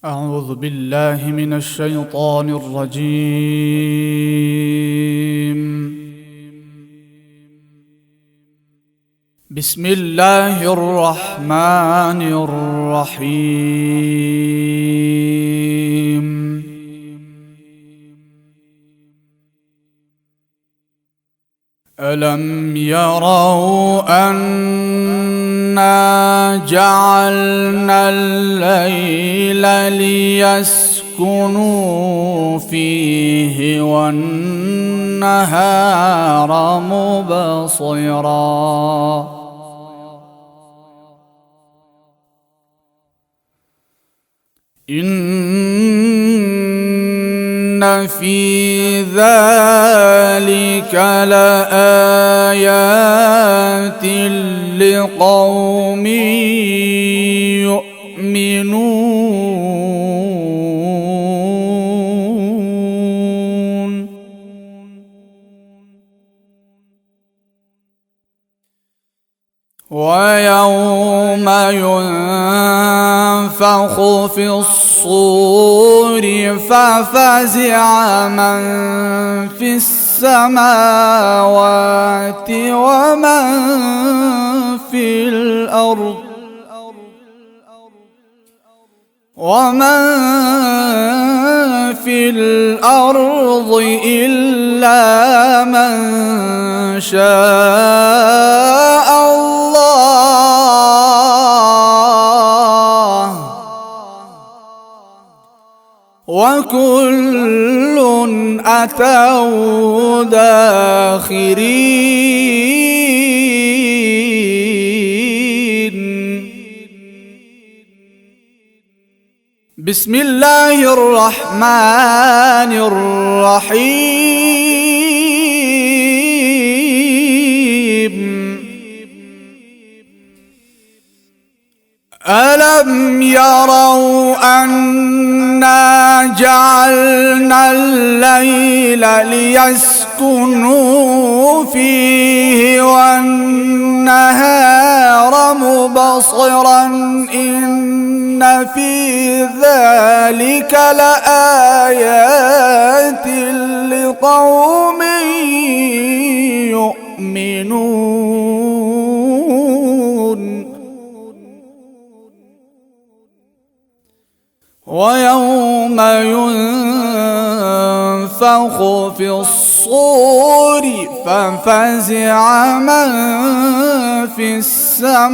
أعوذ بالله من الشيطان الرجيم. بسم الله الرحمن الرحيم. ألم يروا أنا جعلنا الليل ليسكنوا فيه والنهار مبصرا إن في ذلك لآيات لقوم يؤمنون. ويوم ينفخ في الصور ففزع من في السماوات ومن في الأرض إلا من شاء الله وكل أتوا داخرين. بسم الله الرحمن الرحيم. ألم يروا أنا جعلنا الليل ليسكنوا فيه والنهار مبصرا إن في ذلك لآيات لقوم يؤمنون. ويوم ينفخ في الصور ففزع من في السماوات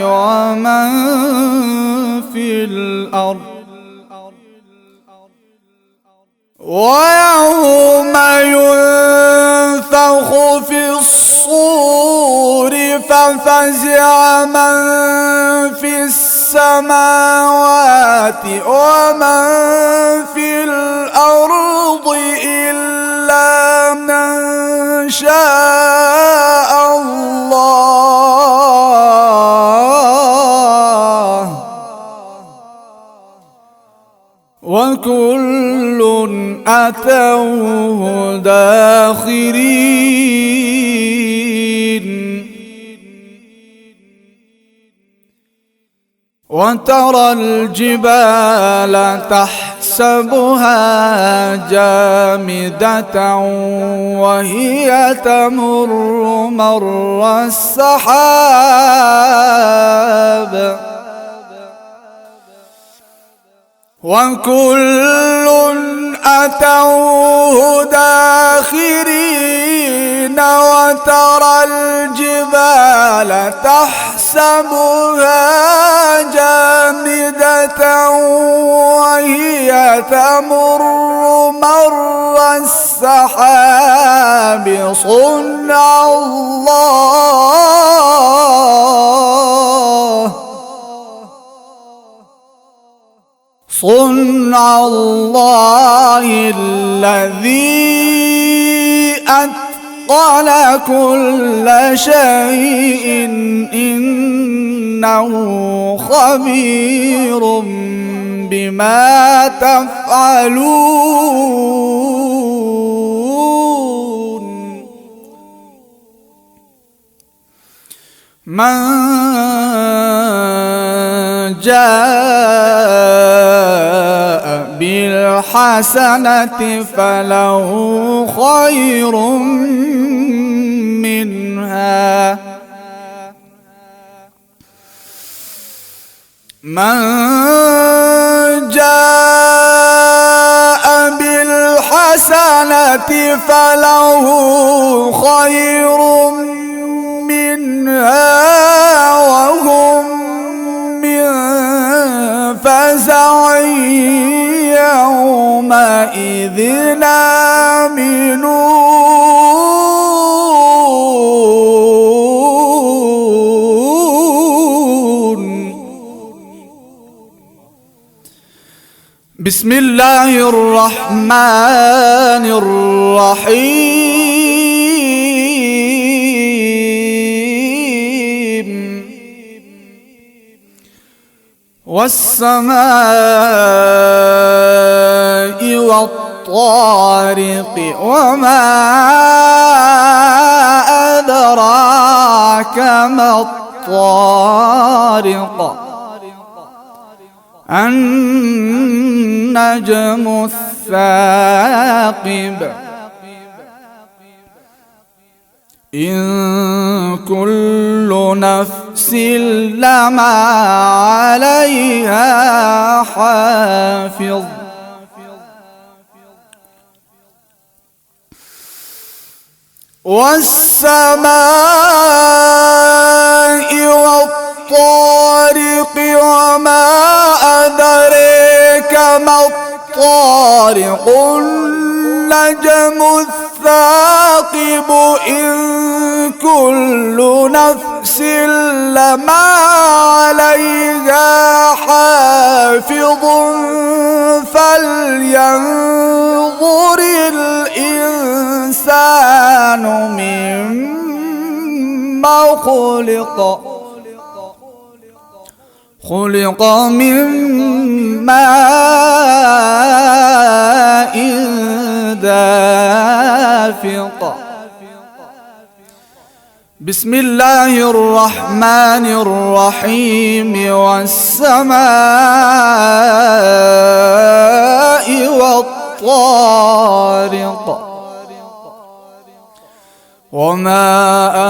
ومن في الأرض. ويوم ينفخ في الصور ففزع من في السماوات ومن في الأرض إلا من شاء الله وكل أتوه داخرين. وترى الجبال تحسبها جامدة وهي تمر مر السحاب وكل أتوه داخرين. وترى الجبال تحسبها جامدة وهي تمر مر السحاب صنع الله الذي أتقن كل شيء إنه خبير بما تفعلون. من جاء بالحسنة فله خير منها من جاء بالحسنة فله خير منها وهم من فزع يومئذ آمنون. بسم الله الرحمن الرحيم والسماء والطارق وما أدراك ما الطارق النجم الثاقب إن كل نفس لما عليها حافظ والسماء والطارق وما أدريك ما الطارق النجم الثاقب إن كل نفس لما عليها حافظ فلينظر الإنسان مما خلق خلق من ماء دافق بسم الله الرحمن الرحيم والسماء والطارق وما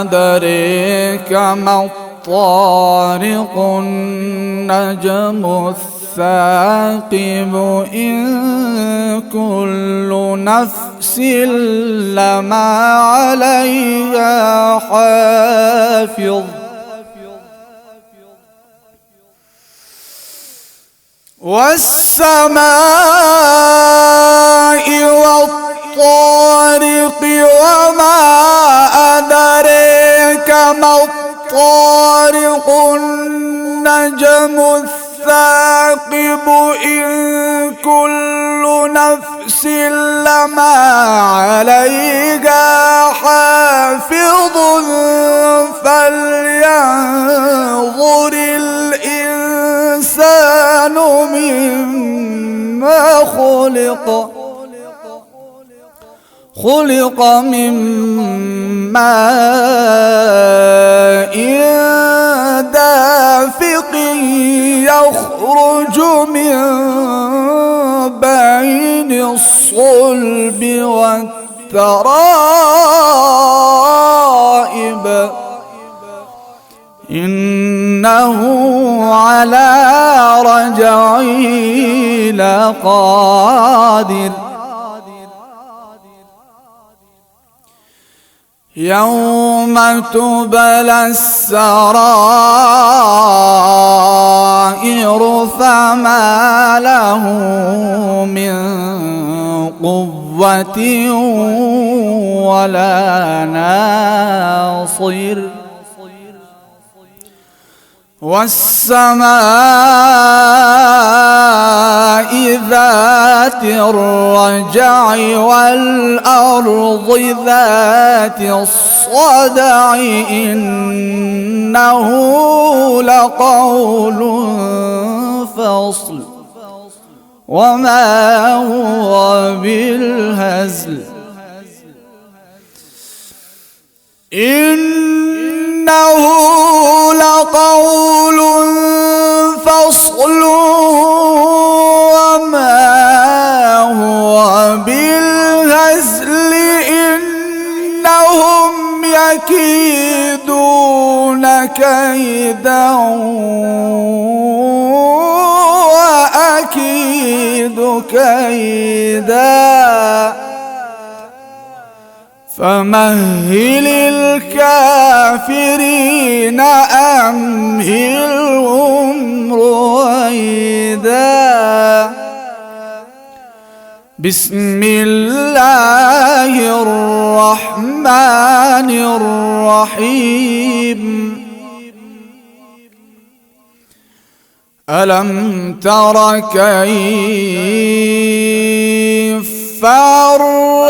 أدريك ما الطارق النجم الثاقب إن كل نفس لما عليها حافظ والسماء والطارق وما أدريك ما الطارق النجم الثاقب إن كل نفس لما عليها حافظ فلينظر الإنسان مما خلق خلق من ماء دافق يخرج من بين الصلب والترائب إنه على رجعه لقادر يوم تبلى السرائر فما له من قوة ولا ناصر والسماء ذات الرجع والأرض ذات الصدع إنه لقول فصل وما هو بالهزل إنه لقول فصل كيدا فمهل الكافرين أمهلهم رويدا. بسم الله الرحمن الرحيم. ألم تر كيف فعل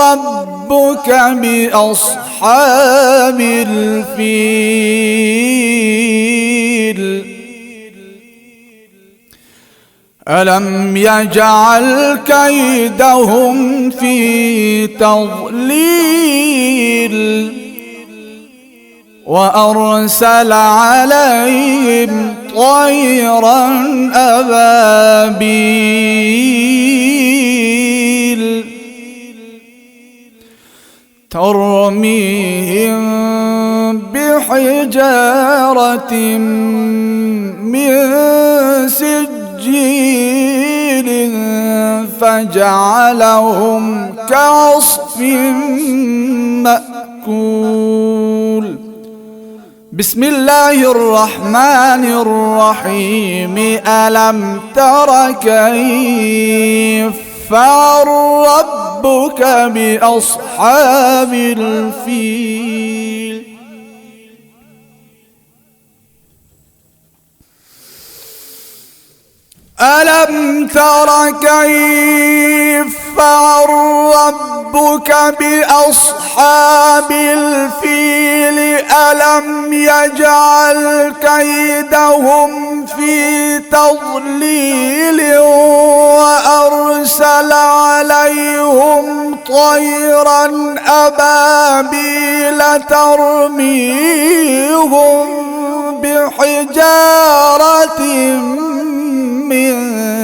ربك بأصحاب الفيل ألم يجعل كيدهم في تضليل وأرسل عليهم طيرا أبابيل ترميهم بحجارة من سجيل فجعلهم كعصف مأكول. بسم الله الرحمن الرحيم. ألم تر كيف فعل ربك بأصحاب الفيل ألم تر كيف فعل ربك بأصحاب الفيل ألم يجعل كيدهم في تضليل وأرسل عليهم طيرا أبابيل ترميهم بحجارة من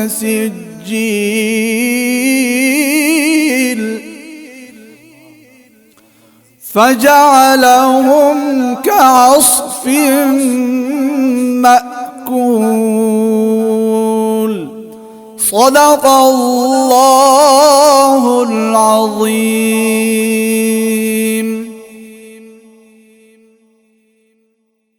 سجيل فجعلهم كعصف مأكول. صدق الله العظيم.